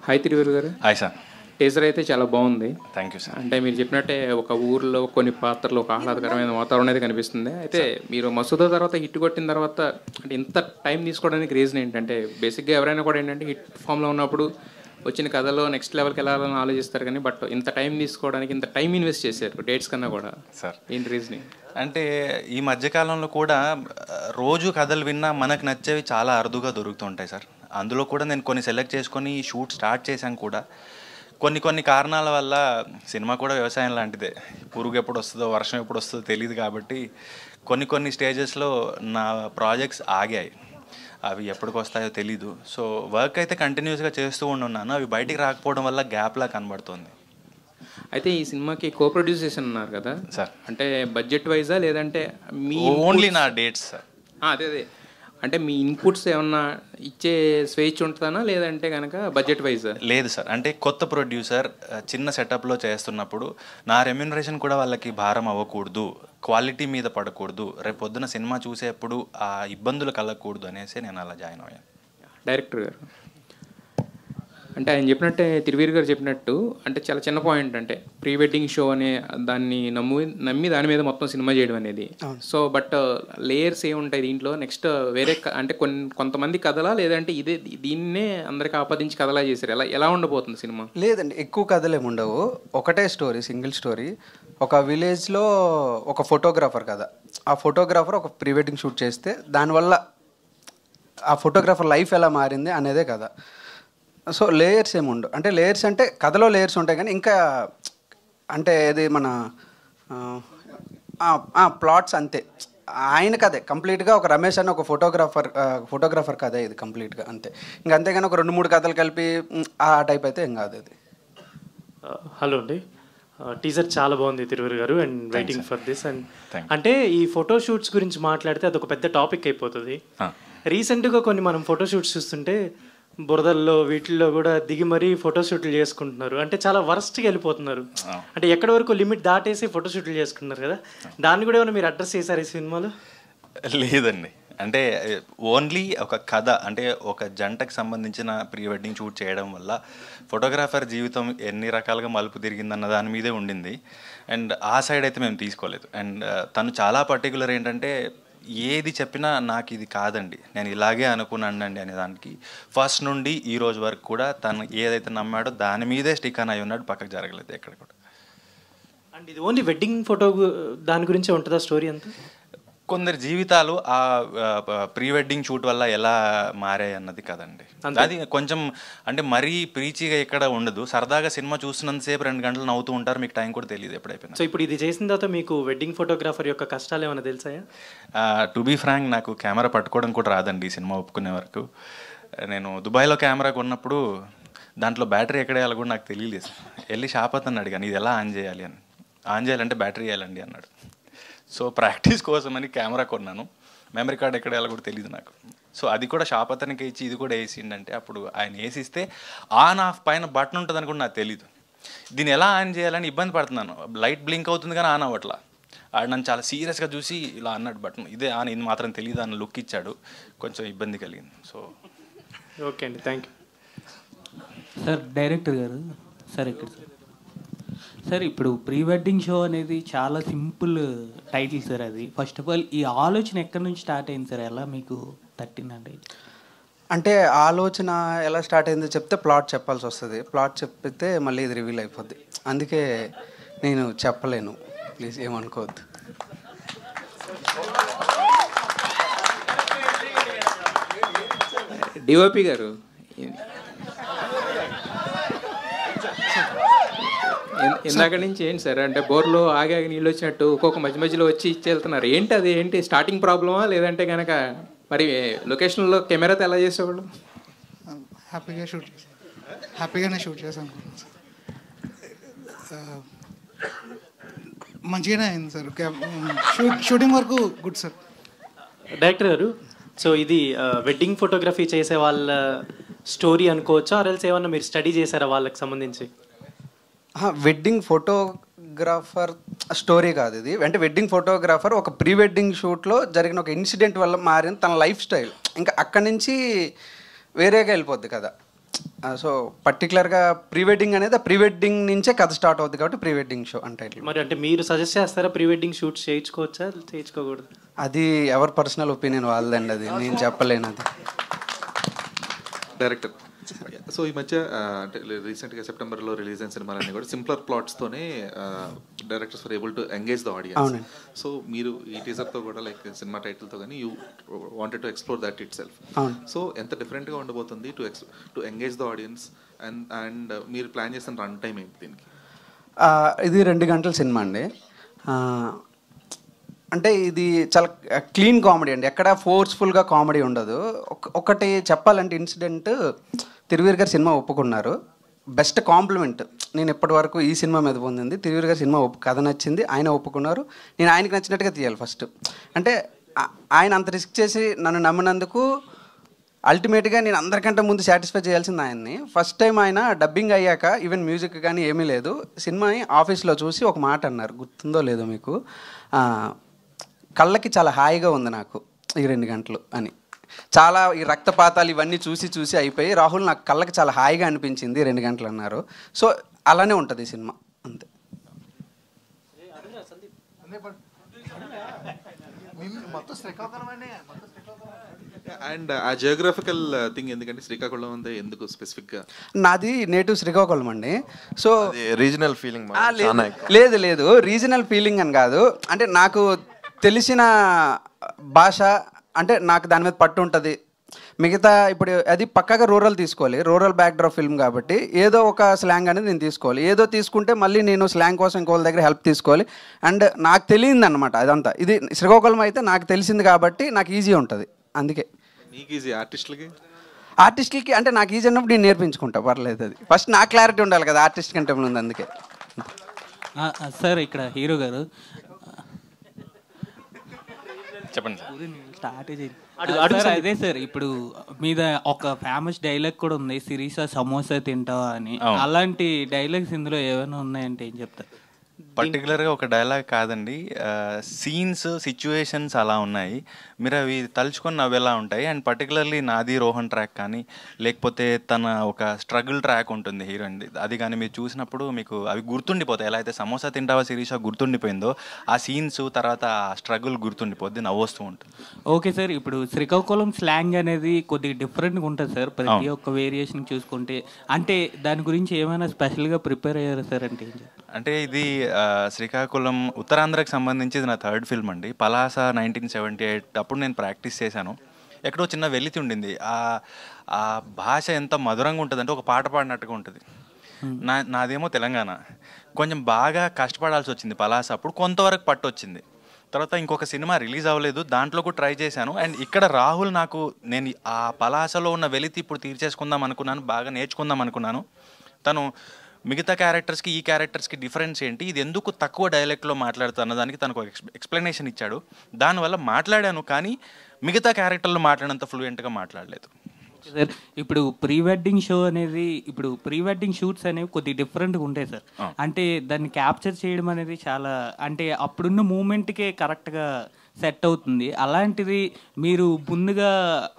Hi తిరువేరు గారు. Hi sir. Teaser అయితే చాలా బాగుంది. Thank you sir. అంటే మీరు చెప్పినట్టే ఒక ఊర్లో కొన్ని పాత్రలు ఒక ఆహ్లాదకరమైన వాతావరణం అయితే కనిపిస్తుంది. అయితే మీరు మసూదా తర్వాత హిట్ కొట్టిన తర్వాత అంటే ఇంత టైం తీసుకోవడానికి రీజన్ ఏంటంటే బేసిక్గా ఎవరైనా కూడా ఏంటంటే హిట్ ఫామ్లో ఉన్నప్పుడు వచ్చిన కథలో నెక్స్ట్ లెవెల్కి వెళ్ళాలని ఆలోచిస్తారు కానీ బట్ ఇంత టైం తీసుకోవడానికి ఇంత టైం ఇన్వెస్ట్ చేశారు డేట్స్ కన్నా కూడా సార్. ఏంటి రీజనింగ్? అంటే ఈ మధ్యకాలంలో కూడా రోజు కథలు విన్నా మనకు నచ్చేవి చాలా అరుదుగా దొరుకుతుంటాయి సార్. అందులో కూడా నేను కొన్ని సెలెక్ట్ చేసుకొని షూట్ స్టార్ట్ చేశాను కూడా. కొన్ని కారణాల వల్ల సినిమా కూడా వ్యవసాయం లాంటిదే, పురుగు ఎప్పుడు వస్తుందో వర్షం ఎప్పుడు వస్తుందో తెలియదు కాబట్టి కొన్ని స్టేజెస్లో నా ప్రాజెక్ట్స్ ఆగాయి. అవి ఎప్పటికి వస్తాయో తెలీదు. సో వర్క్ అయితే కంటిన్యూస్గా చేస్తూ ఉన్నాను. అవి బయటికి రాకపోవడం వల్ల గ్యాప్లా కనబడుతుంది. అయితే ఈ సినిమాకి కో ప్రొడ్యూసేషన్ అన్నారు కదా సార్, అంటే బడ్జెట్ వైజా లేదంటే మీ ఓన్లీ నా డేట్స్ సార్? అదే అంటే మీ ఇన్పుట్స్ ఏమన్నా ఇచ్చే స్వేచ్ఛ ఉంటుందా లేదంటే కనుక బడ్జెట్ వైజ్? లేదు సార్, అంటే కొత్త ప్రొడ్యూసర్ చిన్న సెటప్లో చేస్తున్నప్పుడు నా రెమ్యూనరేషన్ కూడా వాళ్ళకి భారం అవ్వకూడదు, క్వాలిటీ మీద పడకూడదు, రేపు పొద్దున సినిమా చూసేప్పుడు ఆ ఇబ్బందులు కలగకూడదు అనేసి నేను అలా జాయిన్ అయ్యాను. డైరెక్టర్ గారు అంటే ఆయన చెప్పినట్టే తిరువీర్ గారు చెప్పినట్టు అంటే చాలా చిన్న పాయింట్ అంటే ప్రీ వెడ్డింగ్ షో అనే దాన్ని నమ్మి దాని మీద మొత్తం సినిమా చేయడం అనేది. సో బట్ లేయర్స్ ఏముంటాయి దీంట్లో నెక్స్ట్ వేరే అంటే కొంతమంది కథలా లేదంటే దీన్నే అందరికి ఆపాదించి కథలా చేశారు? ఎలా ఉండబోతుంది సినిమా? లేదండి, ఎక్కువ కథలు ఏమి ఉండవు. ఒకటే స్టోరీ, సింగిల్ స్టోరీ. ఒక విలేజ్లో ఒక ఫోటోగ్రాఫర్ కథ. ఆ ఫోటోగ్రాఫర్ ఒక ప్రీ వెడ్డింగ్ షూట్ చేస్తే దానివల్ల ఆ ఫోటోగ్రాఫర్ లైఫ్ ఎలా మారింది అనేదే కథ. సో లేయర్స్ ఏమి ఉండవు. అంటే లేయర్స్ అంటే కథలో లేయర్స్ ఉంటాయి కానీ ఇంకా అంటే ఇది మన ప్లాట్స్ అంతే. ఆయన కథే కంప్లీట్గా. ఒక రమేష్ అని ఒక ఫోటోగ్రాఫర్ కథే ఇది కంప్లీట్గా అంతే. ఇంకా అంతేగాని ఒక 2-3 కథలు కలిపి ఆ టైప్ అయితే ఏం కాదు ఇది. హలో అండి, టీజర్ చాలా బాగుంది తిరువూరు గారు and waiting for this. And అంటే ఈ ఫోటో షూట్స్ గురించి మాట్లాడితే అదొక పెద్ద టాపిక్ అయిపోతుంది. రీసెంట్గా కొన్ని మనం ఫోటో షూట్స్ చూస్తుంటే బురదల్లో వీటిల్లో కూడా దిగి మరీ ఫోటోషూట్లు చేసుకుంటున్నారు. అంటే చాలా వరస్ట్గా వెళ్ళిపోతున్నారు. అంటే ఎక్కడి వరకు లిమిట్ దాటేసి ఫోటోషూట్లు చేసుకుంటున్నారు కదా, దాన్ని కూడా ఏమైనా మీరు అడ్రస్ చేశారు ఈ సినిమాలో? లేదండి, అంటే ఓన్లీ ఒక కథ, అంటే ఒక జంటకు సంబంధించిన ప్రీ వెడ్డింగ్ షూట్ చేయడం వల్ల ఫోటోగ్రాఫర్ జీవితం ఎన్ని రకాలుగా మలుపు తిరిగిందన్న దాని మీదే ఉండింది. అండ్ ఆ సైడ్ అయితే మేము తీసుకోలేదు. అండ్ తను చాలా పర్టికులర్ ఏంటంటే ఏది చెప్పినా నాకు ఇది కాదండి, నేను ఇలాగే అనుకున్నానండి అనే దానికి ఫస్ట్ నుండి ఈ రోజు వరకు కూడా తను ఏదైతే నమ్మాడో దాని మీదే స్టిక్ అని అయి ఉన్నాడు, పక్కకు జరగలేదు ఎక్కడ కూడా. అండ్ ఇది ఓన్లీ వెడ్డింగ్ ఫోటో దాని గురించే ఉంటుందా స్టోరీ అంతా? కొందరి జీవితాలు ఆ ప్రీ వెడ్డింగ్ షూట్ వల్ల ఎలా మారాయి అన్నది కదండి. అది కొంచెం అంటే మరీ ప్రీచిగా ఎక్కడ ఉండదు. సరదాగా సినిమా చూస్తున్నంతసేపు 2 గంటలు నవ్వుతూ ఉంటారు, మీకు టైం కూడా తెలియదు ఎప్పుడైపోయినా. సో ఇప్పుడు ఇది చేసిన తర్వాత మీకు వెడ్డింగ్ ఫోటోగ్రాఫర్ యొక్క కష్టాలు ఏమైనా తెలుసాయా? టు బీ ఫ్రాంక్, నాకు కెమెరా పట్టుకోవడం కూడా రాదండి ఈ సినిమా ఒప్పుకునే వరకు. నేను దుబాయ్లో కెమెరా కొన్నప్పుడు దాంట్లో బ్యాటరీ ఎక్కడ వేయాలో కూడా నాకు తెలియలేదు. వెళ్ళి షాప్ అతను అడిగాను, ఇది ఎలా ఆన్ చేయాలి అని. ఆన్ చేయాలంటే బ్యాటరీ వేయాలండి అన్నాడు. సో ప్రాక్టీస్ కోసమని కెమెరా కొన్నాను, మెమరీ కార్డ్ ఎక్కడ వెళ్ళాలో కూడా తెలియదు నాకు. సో అది కూడా షాప్ అతనికి ఇచ్చి ఇది కూడా వేసిండంటే అప్పుడు ఆయన వేసిస్తే ఆన్ ఆఫ్ పైన బటన్ ఉంటుందని కూడా నాకు తెలీదు. దీన్ని ఎలా ఆన్ చేయాలని ఇబ్బంది పడుతున్నాను. లైట్ బ్లింక్ అవుతుంది కానీ ఆన్ అవ్వట్లా. ఆడు నన్ను చాలా సీరియస్గా చూసి ఇలా అన్నాడు, బటన్ ఇదే ఆన్, ఇది మాత్రం తెలియదు అని లుక్ ఇచ్చాడు. కొంచెం ఇబ్బంది కలిగింది. సో ఓకే అండి, థ్యాంక్ యూ. సార్ డైరెక్టర్ గారు, సార్ ఇక్కడ సార్ ఇప్పుడు ప్రీ వెడ్డింగ్ షో అనేది చాలా సింపుల్ టైటిల్ సార్. అది ఫస్ట్ ఆఫ్ ఆల్ ఈ ఆలోచన ఎక్కడి నుంచి స్టార్ట్ అయింది సార్? ఎలా మీకు తట్టిందండి? అంటే ఆలోచన ఎలా స్టార్ట్ అయిందో చెప్తే ప్లాట్ చెప్పాల్సి వస్తుంది. ప్లాట్ చెప్తే మళ్ళీ ఇది రివీల్ అయిపోద్ది. అందుకే నేను చెప్పలేను, ప్లీజ్ ఏమనుకోవద్దు. డిఓపి గారు, ఇందాక నుంచి ఏంటి సార్ అంటే బోర్లో ఆగి నీళ్ళు వచ్చినట్టు ఒక్కొక్క మధ్యలో వచ్చి ఇచ్చి వెళ్తున్నారు ఏంటి? అది ఏంటి స్టార్టింగ్ ప్రాబ్లమా లేదంటే కనుక మరి లొకేషన్లో కెమెరాతో ఎలా చేసేవాళ్ళు? హ్యాపీగానే షూట్ చేసాం. మంచిగానే అయింది సార్. షూటింగ్ వరకు గుడ్ సార్. డైరెక్టర్ గారు, సో ఇది వెడ్డింగ్ ఫోటోగ్రఫీ చేసే వాళ్ళ స్టోరీ అనుకోవచ్చా, ఆర్ఎల్స్ ఏమన్నా మీరు స్టడీ చేశారా వాళ్ళకి సంబంధించి? వెడ్డింగ్ ఫోటోగ్రాఫర్ స్టోరీ కాదు ఇది. అంటే వెడ్డింగ్ ఫోటోగ్రాఫర్ ఒక ప్రీ వెడ్డింగ్ షూట్లో జరిగిన ఒక ఇన్సిడెంట్ వల్ల మారిన తన లైఫ్ స్టైల్, ఇంకా అక్కడి నుంచి వేరేగా వెళ్ళిపోద్ది కదా. సో పర్టికులర్గా ప్రీ వెడ్డింగ్ అనేది ప్రీ వెడ్డింగ్ నుంచే కథ స్టార్ట్ అవుతుంది కాబట్టి ప్రీ వెడ్డింగ్ షో అంటే. మరి అంటే మీరు సజెస్ట్ చేస్తారా ప్రీ వెడ్డింగ్ షూట్స్ చేయించుకోవచ్చా చేయించుకోకూడదు? అది ఎవరి పర్సనల్ ఒపీనియన్ వాళ్ళదండి, అది నేను చెప్పలేను. అది డైరెక్టర్. సో ఈ మధ్య అంటే రీసెంట్గా సెప్టెంబర్లో రిలీజ్ అయిన సినిమాలన్నీ కూడా సింప్లర్ ప్లాట్స్తోనే directors for able to engage the audience. So మీరు ఈ టీజర్తో కూడా లైక్ సినిమా టైటిల్తో కానీ you wanted to explore that itself. So ఎంత డిఫరెంట్గా ఉండబోతుంది to engage the audience and మీరు ప్లాన్ చేసిన రన్ టైం ఏంటి దీనికి? ఇది 2 గంటల సినిమా అండి. అంటే ఇది చాలా క్లీన్ కామెడీ అండి, ఎక్కడ ఫోర్స్ఫుల్గా కామెడీ ఉండదు. ఒకటి చెప్పాలంటే ఇన్సిడెంట్, తిరువీర్ గారు సినిమా ఒప్పుకున్నారు. బెస్ట్ కాంప్లిమెంట్ నేను ఇప్పటి వరకు ఈ సినిమా మీద పొందింది. తిరువీర్ గారు సినిమా కథ నచ్చింది, ఆయన ఒప్పుకున్నారు. నేను ఆయనకి నచ్చినట్టుగా తీయాలి ఫస్ట్. అంటే ఆయన అంత రిస్క్ చేసి నన్ను నమ్మినందుకు అల్టిమేట్గా నేను అందరికంటే ముందు సాటిస్ఫై చేయాల్సింది ఆయన్ని. ఫస్ట్ టైం ఆయన డబ్బింగ్ అయ్యాక ఈవెన్ మ్యూజిక్ కానీ ఏమీ లేదు, సినిమా ఆఫీస్లో చూసి ఒక మాట అన్నారు, గుర్తుందో లేదో మీకు, కళ్ళకి చాలా హాయిగా ఉంది నాకు ఈ 2 గంటలు అని. చాలా ఈ రక్తపాతాలు ఇవన్నీ చూసి అయిపోయి రాహుల్ నాకు కళ్ళకి చాలా హాయిగా అనిపించింది 2 గంటలు అన్నారు. సో అలానే ఉంటుంది ఈ సినిమా అంతే. అండ్ ఆ జియోగ్రఫికల్ థింగ్ ఎందుకంటే శ్రీకాకుళం అంతే ఎందుకు స్పెసిఫిక్గా? నాది నేటివ్ శ్రీకాకుళం అండి. సో రీజనల్ ఫీలింగ్ లేదు రీజనల్ ఫీలింగ్ అని కాదు, అంటే నాకు తెలిసిన భాష అంటే నాకు దాని మీద పట్టు ఉంటుంది. మిగతా ఇప్పుడు అది పక్కాగా రూరల్ తీసుకోవాలి, రూరల్ బ్యాక్డ్రాప్ ఫిల్మ్ కాబట్టి ఏదో ఒక స్లాంగ్ అనేది నేను తీసుకోవాలి. ఏదో తీసుకుంటే మళ్ళీ నేను స్లాంగ్ కోసం ఇంకోళ్ళ దగ్గర హెల్ప్ తీసుకోవాలి. అండ్ నాకు తెలియదు అనమాట అదంతా. ఇది శ్రీకాకుళం అయితే నాకు తెలిసింది కాబట్టి నాకు ఈజీ ఉంటుంది. అందుకే నీకు ఈజీ, ఆర్టిస్టులకి అంటే నాకు ఈజీ అన్నప్పుడు నేను నేర్పించుకుంటా, పర్లేదు. అది ఫస్ట్ నాకు క్లారిటీ ఉండాలి కదా ఆర్టిస్ట్ కంటే ముందు. అందుకే సార్ ఇక్కడ హీరో గారు చెప్పండి సార్. అదే సార్, ఇప్పుడు మీద ఒక ఫేమస్ డైలాగ్ కూడా ఉంది, సిరీసా సమోసా తింటావా అని. అలాంటి డైలాగ్స్ ఇందులో ఏమైనా ఉన్నాయంటే ఏం చెప్తారు? పర్టికులర్గా ఒక డైలాగ్ కాదండి, సీన్స్ సిచ్యువేషన్స్ అలా ఉన్నాయి, మీరు అవి తలుచుకొని నవ్వేలా ఉంటాయి. అండ్ పర్టికులర్లీ నాది రోహన్ ట్రాక్ కానీ లేకపోతే తన ఒక స్ట్రగుల్ ట్రాక్ ఉంటుంది హీరోయిన్ది, అది కానీ మీరు చూసినప్పుడు మీకు అవి గుర్తుండిపోతాయి. ఎలా అయితే సమోసా తింటావా సిరీషా గుర్తుండిపోయిందో ఆ సీన్స్ తర్వాత ఆ స్ట్రగుల్ గుర్తుండిపోద్ది, నవ్వొస్తూ ఉంటుంది. ఓకే సార్, ఇప్పుడు శ్రీకాకుళం స్లాంగ్ అనేది కొద్దిగా డిఫరెంట్గా ఉంటుంది సార్ ప్రతి ఒక్క వేరియేషన్ చూసుకుంటే. అంటే దాని గురించి ఏమైనా స్పెషల్గా ప్రిపేర్ అయ్యారు సార్? అంటే ఇది శ్రీకాకుళం ఉత్తరాంధ్రకి సంబంధించి ఇది నా 3rd ఫిల్మ్ అండి. పలాస 1978 అప్పుడు నేను ప్రాక్టీస్ చేశాను. ఎక్కడో చిన్న వెలితి ఉండింది, ఆ భాష ఎంత మధురంగా ఉంటుంది అంటే ఒక పాట పాడినట్టుగా ఉంటుంది. నాదేమో తెలంగాణ, కొంచెం బాగా కష్టపడాల్సి వచ్చింది పలాస అప్పుడు, కొంతవరకు పట్టు వచ్చింది. తర్వాత ఇంకొక సినిమా రిలీజ్ అవ్వలేదు, దాంట్లో కూడా ట్రై చేశాను. అండ్ ఇక్కడ రాహుల్ నాకు నేను ఆ పలాసలో ఉన్న వెలితి ఇప్పుడు తీర్చేసుకుందాం అనుకున్నాను, బాగా నేర్చుకుందాం అనుకున్నాను. తను మిగతా క్యారెక్టర్స్కి ఈ క్యారెక్టర్స్కి డిఫరెన్స్ ఏంటి, ఇది ఎందుకు తక్కువ డైలెక్ట్లో మాట్లాడుతున్న దానికి తనకు ఎక్స్ప్లెనేషన్ ఇచ్చాడు. దానివల్ల మాట్లాడాను, కానీ మిగతా క్యారెక్టర్లు మాట్లాడినంత ఫ్లూయెంట్గా మాట్లాడలేదు. సార్ ఇప్పుడు ప్రీ వెడ్డింగ్ షో అనేది, ఇప్పుడు ప్రీ వెడ్డింగ్ షూట్స్ అనేవి కొద్దిగా డిఫరెంట్గా ఉంటాయి సార్. అంటే దాన్ని క్యాప్చర్ చేయడం అనేది చాలా, అంటే అప్పుడున్న మూమెంట్కే కరెక్ట్గా సెట్ అవుతుంది. అలాంటిది మీరు ముందుగా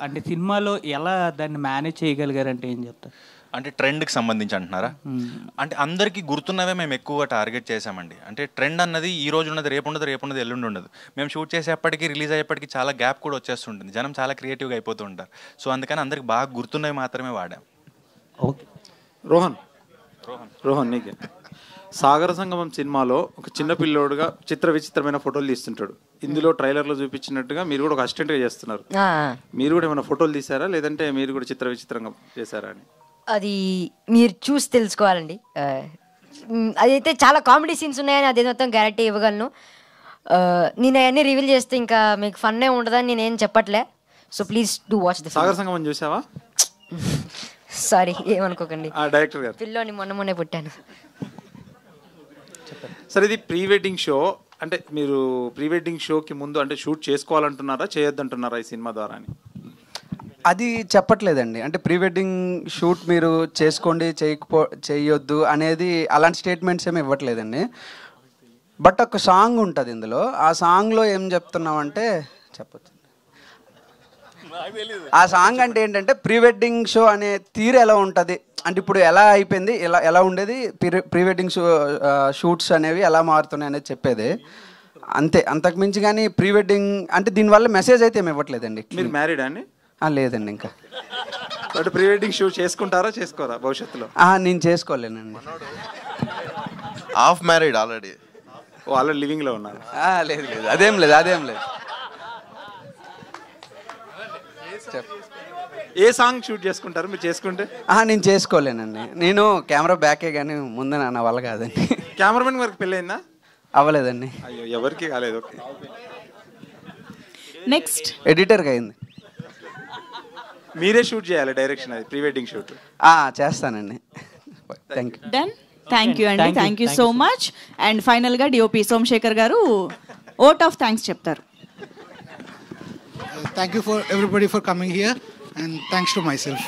అంటే సినిమాలో ఎలా దాన్ని మేనేజ్ చేయగలిగారంటే ఏం చెప్తారు? అంటే ట్రెండ్కి సంబంధించి అంటున్నారా? అంటే అందరికీ గుర్తున్నవే మేము ఎక్కువగా టార్గెట్ చేసామండి. అంటే ట్రెండ్ అన్నది ఈ రోజు ఉన్నది రేపు ఉండదు ఎల్లుండి ఉండదు. మేము షూట్ చేసేప్పటికీ రిలీజ్ అయ్యేప్పటికీ చాలా గ్యాప్ కూడా వచ్చేస్తుంటుంది, జనం చాలా క్రియేటివ్గా అయిపోతూ ఉంటారు. సో అందుకని అందరికి బాగా గుర్తున్నవి మాత్రమే వాడాం. ఓకే రోహన్ నీకే. సాగర సంగమం సినిమాలో ఒక చిన్న పిల్లోడుగా చిత్ర విచిత్రమైన ఫోటోలు తీస్తుంటాడు. ఇందులో ట్రైలర్లో చూపించినట్టుగా మీరు కూడా ఒక అసిస్టెంట్గా చేస్తున్నారు. మీరు కూడా ఏమైనా ఫోటోలు తీసారా, లేదంటే మీరు కూడా చిత్ర విచిత్రంగా చేశారా అని? అది మీరు చూసి తెలుసుకోవాలండి. అదైతే చాలా కామెడీ సీన్స్ ఉన్నాయని అదే మొత్తం గ్యారంటీ ఇవ్వగలను. నేను అవన్నీ రివీల్ చేస్తే ఇంకా మీకు ఫన్నే ఉండదని నేనేం చెప్పట్లే. So please do watch the సాగర సంగమం. చూసావా? సారీ ఏమనుకోకండి, డైరెక్టర్ గారు పిల్లోని మొన్నే పుట్టాను. సరే, ఇది ప్రీ వెడ్డింగ్ షో అంటే మీరు ప్రీ వెడ్డింగ్ షోకి ముందు అంటే షూట్ చేసుకోవాలంటున్నారా, చేయొద్దంటున్నారా ఈ సినిమా ద్వారా అని? అది చెప్పట్లేదండి. అంటే ప్రీ వెడ్డింగ్ షూట్ మీరు చేసుకోండి చేయొద్దు అనేది అలాంటి స్టేట్మెంట్స్ ఏమి ఇవ్వట్లేదండి. బట్ ఒక సాంగ్ ఉంటుంది ఇందులో, ఆ సాంగ్లో ఏం చెప్తున్నామంటే చెప్పచ్చు. ఆ సాంగ్ అంటే ఏంటంటే ప్రీ వెడ్డింగ్ షో అనే తీరు ఎలా ఉంటుంది అంటే ఇప్పుడు ఎలా అయిపోయింది, ఎలా ఉండేది, ప్రీ వెడ్డింగ్ షూట్స్ అనేవి ఎలా మారుతున్నాయి అనేది చెప్పేది అంతే. అంతకు మించి కానీ ప్రీ వెడ్డింగ్ అంటే దీనివల్ల మెసేజ్ అయితే ఏమి ఇవ్వట్లేదండి. మీరు మ్యారీడ్ అండి? లేదండి ఇంకా. బట్ ప్రీ వెడ్డింగ్ షూట్ చేసుకుంటారా చేసుకోరా భవిష్యత్తులో? నేను చేసుకోలేనండి. Half married already. ఆల్రెడీ లివింగ్లో ఉన్నారు? లేదు అదేం లేదు. ఏ సాంగ్ షూట్ చేసుకుంటారు మీరు చేసుకుంటే? నేను చేసుకోలేనండి. నేను కెమెరా బ్యాకే కానీ ముందు నా వల్ల కాదండి. కెమెరామెన్ వరకు పెళ్ళయిందా? అవ్వలేదండి. అయ్యో, ఎవరికి కాలేదు. నెక్స్ట్ ఎడిటర్గా అయింది. మీరే షూట్ చేయాలి డైరెక్షన్, అది ప్రీ వెడ్డింగ్ షూట్. చేస్తానండి. Thank you. Done. Thank you అండి. Thank you so much. And ఫైనల్గా డిఓపి సోమశేఖర్ గారు ఓట్ ఆఫ్ థ్యాంక్స్ చెప్తారు. Thank you for everybody for coming here, and thanks to myself.